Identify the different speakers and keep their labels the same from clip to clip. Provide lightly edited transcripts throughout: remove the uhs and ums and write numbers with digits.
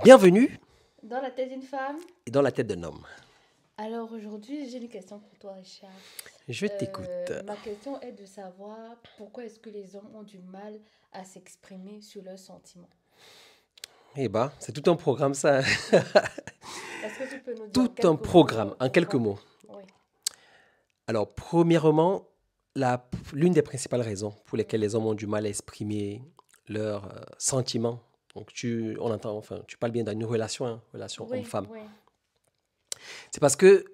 Speaker 1: Bienvenue
Speaker 2: Dans la tête d'une femme.
Speaker 1: dans la tête d'un homme.
Speaker 2: Alors aujourd'hui, j'ai une question pour toi, Richard.
Speaker 1: Je t'écoute.
Speaker 2: Ma question est de savoir pourquoi est-ce que les hommes ont du mal à s'exprimer sur leurs sentiments.
Speaker 1: Eh ben, c'est tout un programme, ça.
Speaker 2: Est-ce que tu peux nous dire en
Speaker 1: Tout un
Speaker 2: quelques
Speaker 1: programme,
Speaker 2: mots
Speaker 1: en quelques
Speaker 2: pourquoi?
Speaker 1: mots.
Speaker 2: Oui.
Speaker 1: Alors, premièrement, l'une des principales raisons pour lesquelles les hommes ont du mal à exprimer leurs sentiments, donc on entend, enfin, tu parles bien d'une relation, hein, relation
Speaker 2: Oui,
Speaker 1: homme-femme,
Speaker 2: oui.
Speaker 1: c'est parce que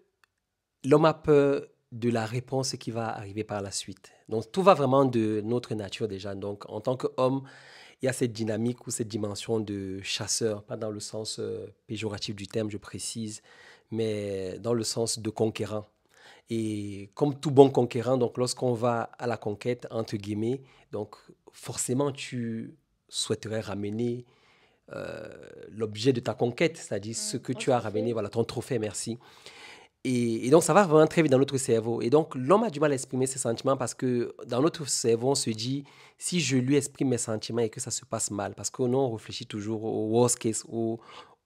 Speaker 1: l'homme a peur de la réponse qui va arriver par la suite. Donc, tout va vraiment de notre nature déjà. Donc, en tant qu'homme, il y a cette dynamique ou cette dimension de chasseur, pas dans le sens péjoratif du terme, je précise, mais dans le sens de conquérant. Et comme tout bon conquérant, donc lorsqu'on va à la conquête, entre guillemets, donc forcément tu souhaiterais ramener euh, l'objet de ta conquête, c'est-à-dire ce que
Speaker 2: Un
Speaker 1: tu as ramené,
Speaker 2: trophée.
Speaker 1: voilà, ton trophée, merci. Et donc, ça va vraiment très vite dans notre cerveau. Et donc, l'homme a du mal à exprimer ses sentiments parce que dans notre cerveau, on se dit, si je lui exprime mes sentiments et que ça se passe mal, parce que nous, on réfléchit toujours au worst case, au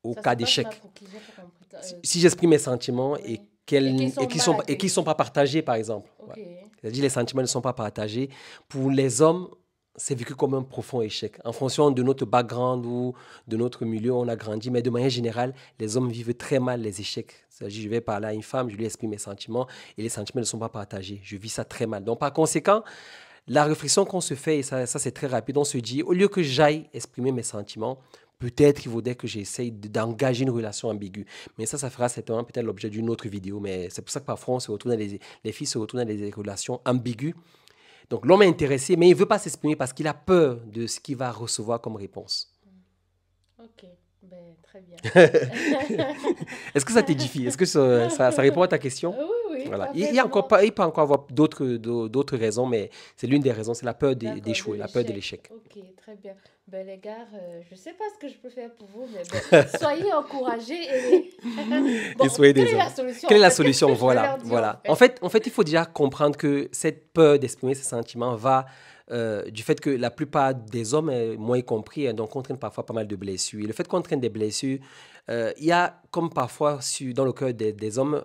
Speaker 2: Ça se
Speaker 1: cas
Speaker 2: passe mal
Speaker 1: d'échec.
Speaker 2: pour qui? J'ai pas compris.
Speaker 1: Si j'exprime mes sentiments et
Speaker 2: Oui. Et qu'ils sont mal
Speaker 1: qu'ils
Speaker 2: accueillis.
Speaker 1: sont pas partagés, par exemple.
Speaker 2: Ok.
Speaker 1: Ouais. C'est-à-dire les sentiments ne sont pas partagés. Pour les hommes, c'est vécu comme un profond échec. En fonction de notre background ou de notre milieu, on a grandi. Mais de manière générale, les hommes vivent très mal les échecs. C'est-à-dire, je vais parler à une femme, je lui exprime mes sentiments et les sentiments ne sont pas partagés. Je vis ça très mal. Donc, par conséquent, la réflexion qu'on se fait, et ça c'est très rapide, on se dit, au lieu que j'aille exprimer mes sentiments, peut-être il vaudrait que j'essaye d'engager une relation ambiguë. Mais ça fera certainement peut-être l'objet d'une autre vidéo. Mais c'est pour ça que parfois, les filles se retrouvent dans des relations ambiguës. Donc l'homme est intéressé, mais il ne veut pas s'exprimer parce qu'il a peur de ce qu'il va recevoir comme réponse.
Speaker 2: Ok. Ben, très bien.
Speaker 1: Est-ce que ça t'édifie? Est-ce que ça répond à ta question?
Speaker 2: Oui, oui,
Speaker 1: Voilà. Il y a encore
Speaker 2: parfaitement.
Speaker 1: pas, il peut encore avoir d'autres raisons, mais c'est l'une des raisons, c'est la peur
Speaker 2: D'accord, de
Speaker 1: d'échouer, la peur de
Speaker 2: l'échec.
Speaker 1: l'échec.
Speaker 2: Ok, très bien. Ben, les gars, je ne sais pas ce que je peux faire pour vous, mais ben, soyez encouragés et...
Speaker 1: Et
Speaker 2: Bon,
Speaker 1: soyez
Speaker 2: quelle
Speaker 1: des
Speaker 2: est la
Speaker 1: hommes.
Speaker 2: solution
Speaker 1: Quelle
Speaker 2: en
Speaker 1: est la
Speaker 2: fait? Qu'est-ce
Speaker 1: solution?
Speaker 2: que je vais
Speaker 1: Voilà,
Speaker 2: leur dire en
Speaker 1: voilà.
Speaker 2: fait?
Speaker 1: En fait, il faut déjà comprendre que cette peur d'exprimer ses sentiments va du fait que la plupart des hommes, moi y compris, hein, donc on traîne parfois pas mal de blessures. Et le fait qu'on traîne des blessures, il y a comme parfois dans le cœur des hommes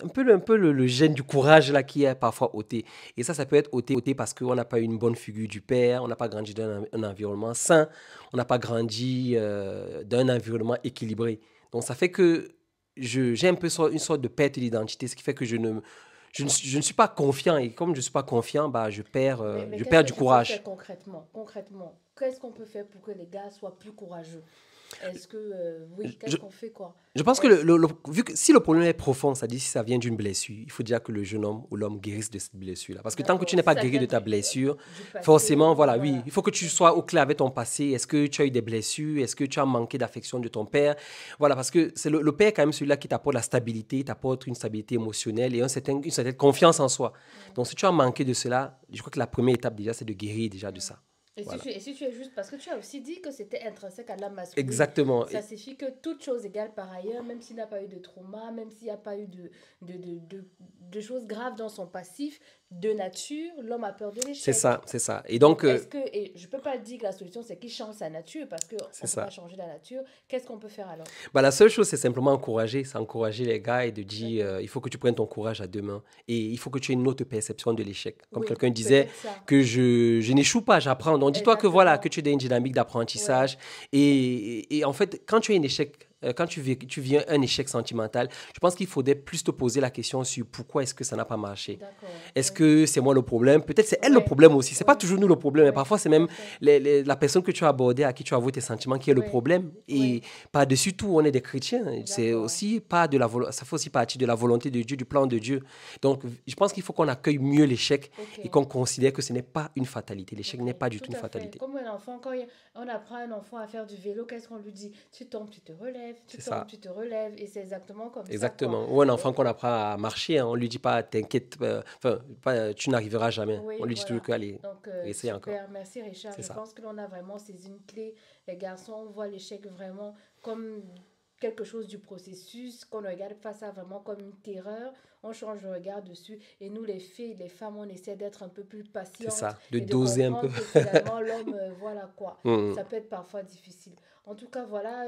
Speaker 1: un peu le gène du courage là qui est parfois ôté. Et ça peut être ôté parce qu'on n'a pas eu une bonne figure du père, on n'a pas grandi dans un environnement sain, on n'a pas grandi dans un environnement équilibré. Donc ça fait que j'ai un peu une sorte de perte d'identité, ce qui fait que je ne suis pas confiant. Et comme je ne suis pas confiant, bah,
Speaker 2: Mais
Speaker 1: je
Speaker 2: qu'est-ce
Speaker 1: perds
Speaker 2: que
Speaker 1: du
Speaker 2: tu peux faire
Speaker 1: courage.
Speaker 2: concrètement? Concrètement, qu'est-ce qu'on peut faire pour que les gars soient plus courageux? Est-ce que, oui,
Speaker 1: Je,
Speaker 2: qu'est-ce qu'on fait quoi?
Speaker 1: je pense que
Speaker 2: Est-ce...
Speaker 1: vu que si le problème est profond, c'est-à-dire si ça vient d'une blessure, il faut déjà que le jeune homme ou l'homme guérisse de cette blessure-là. Parce que tant que tu
Speaker 2: D'accord,
Speaker 1: n'es
Speaker 2: si
Speaker 1: pas
Speaker 2: ça
Speaker 1: guéri
Speaker 2: vient
Speaker 1: de ta blessure,
Speaker 2: du passé,
Speaker 1: forcément, voilà, oui,
Speaker 2: voilà.
Speaker 1: il faut que tu
Speaker 2: Ok,
Speaker 1: sois au clair avec ton passé. Est-ce que tu as eu des blessures? Est-ce que tu as manqué d'affection de ton père? Voilà, parce que c'est le père quand même celui-là qui t'apporte la stabilité, t'apporte une stabilité émotionnelle et une certaine confiance en soi. Donc si tu as manqué de cela, je crois que la première étape déjà, c'est de guérir déjà de ça. Voilà.
Speaker 2: et si tu es juste, parce que tu as aussi dit que c'était intrinsèque à l'âme masculine,
Speaker 1: Exactement.
Speaker 2: ça signifie que toute chose égale par ailleurs, même s'il n'a pas eu de trauma, même s'il n'y a pas eu de choses graves dans son passif, de nature, l'homme a peur de
Speaker 1: C'est
Speaker 2: l'échec.
Speaker 1: ça, c'est ça. Et
Speaker 2: Donc,
Speaker 1: donc,
Speaker 2: est-ce que, et je ne peux pas dire que la solution c'est qu'il change sa nature, parce qu'on
Speaker 1: c'est
Speaker 2: ne peut pas
Speaker 1: ça.
Speaker 2: changer la nature, qu'est-ce qu'on peut faire alors?
Speaker 1: Bah, la seule chose, c'est simplement encourager. C'est encourager les gars et de dire
Speaker 2: D'accord.
Speaker 1: il faut que tu prennes ton courage à deux mains. Et il faut que tu aies une autre perception de l'échec. Comme
Speaker 2: Oui,
Speaker 1: quelqu'un disait
Speaker 2: peut-être ça.
Speaker 1: que je n'échoue pas, j'apprends. Donc dis-toi que voilà, que
Speaker 2: Exactement.
Speaker 1: tu es dans une dynamique
Speaker 2: Ouais.
Speaker 1: d'apprentissage. Et en fait, quand tu as un échec, quand tu vis un échec sentimental, je pense qu'il faudrait plus te poser la question sur pourquoi est-ce que ça n'a pas marché.
Speaker 2: D'accord.
Speaker 1: Est-ce
Speaker 2: Oui.
Speaker 1: que c'est moi le problème? Peut-être c'est elle le
Speaker 2: Ouais.
Speaker 1: problème aussi. C'est pas
Speaker 2: Oui.
Speaker 1: toujours nous le problème, mais
Speaker 2: Oui,
Speaker 1: parfois c'est
Speaker 2: tout
Speaker 1: même
Speaker 2: à fait.
Speaker 1: la personne que tu as abordée, à qui tu avoues tes sentiments, qui est le
Speaker 2: Oui.
Speaker 1: problème. Et
Speaker 2: Oui.
Speaker 1: par-dessus tout, on est des chrétiens. C'est
Speaker 2: D'accord.
Speaker 1: aussi pas de ça fait aussi partie de la volonté de Dieu, du plan de Dieu. Donc, je pense qu'il faut qu'on accueille mieux l'échec
Speaker 2: Ok.
Speaker 1: et qu'on considère que ce n'est pas une fatalité. L'échec
Speaker 2: Ok,
Speaker 1: n'est pas du
Speaker 2: tout
Speaker 1: tout une
Speaker 2: à fait.
Speaker 1: fatalité.
Speaker 2: Comme un enfant, on apprend à un enfant à faire du vélo, qu'est-ce qu'on lui dit? Tu tombes, tu te relèves, tu
Speaker 1: C'est
Speaker 2: tombes,
Speaker 1: ça.
Speaker 2: tu te relèves. Et c'est exactement comme ça, quoi.
Speaker 1: Exactement. Ou un enfant
Speaker 2: Donc,
Speaker 1: qu'on apprend à marcher, hein, on lui dit pas, t'inquiète, tu n'arriveras jamais. On
Speaker 2: oui,
Speaker 1: lui dit toujours
Speaker 2: voilà.
Speaker 1: que, allez,
Speaker 2: Donc,
Speaker 1: essaye encore.
Speaker 2: super. Merci, Richard.
Speaker 1: C'est
Speaker 2: Je
Speaker 1: ça.
Speaker 2: pense que l'on a vraiment saisi une clé. Les garçons, on voit l'échec vraiment comme quelque chose du processus, qu'on regarde pas ça vraiment comme une terreur, on change le regard dessus. Et nous, les filles, les femmes, on essaie d'être un peu plus
Speaker 1: C'est
Speaker 2: patientes
Speaker 1: ça, de
Speaker 2: et de
Speaker 1: doser un peu.
Speaker 2: comprendre que finalement, l'homme, voilà quoi.
Speaker 1: Mm.
Speaker 2: Ça peut être parfois difficile. En tout cas, voilà,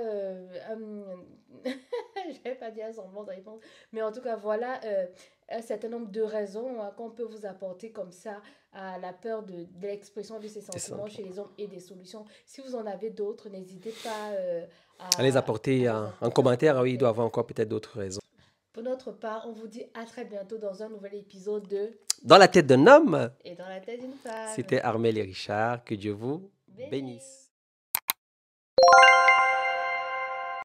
Speaker 2: je vais pas dire semblant de réponse, mais en tout cas, voilà un certain nombre de raisons qu'on peut vous apporter comme ça à la peur de l'expression de ces
Speaker 1: C'est ça.
Speaker 2: sentiments chez les hommes et des solutions. Si vous en avez d'autres, n'hésitez pas
Speaker 1: À les
Speaker 2: à
Speaker 1: apporter
Speaker 2: les
Speaker 1: en
Speaker 2: apporter en
Speaker 1: commentaire, oui, il doit
Speaker 2: commentaire.
Speaker 1: avoir encore peut-être d'autres raisons.
Speaker 2: Pour notre part, on vous dit à très bientôt dans un nouvel épisode de
Speaker 1: Dans la tête d'un homme,
Speaker 2: Et dans la tête d'une femme.
Speaker 1: c'était Armel et Richard. Que Dieu vous
Speaker 2: Bénis.
Speaker 1: bénisse.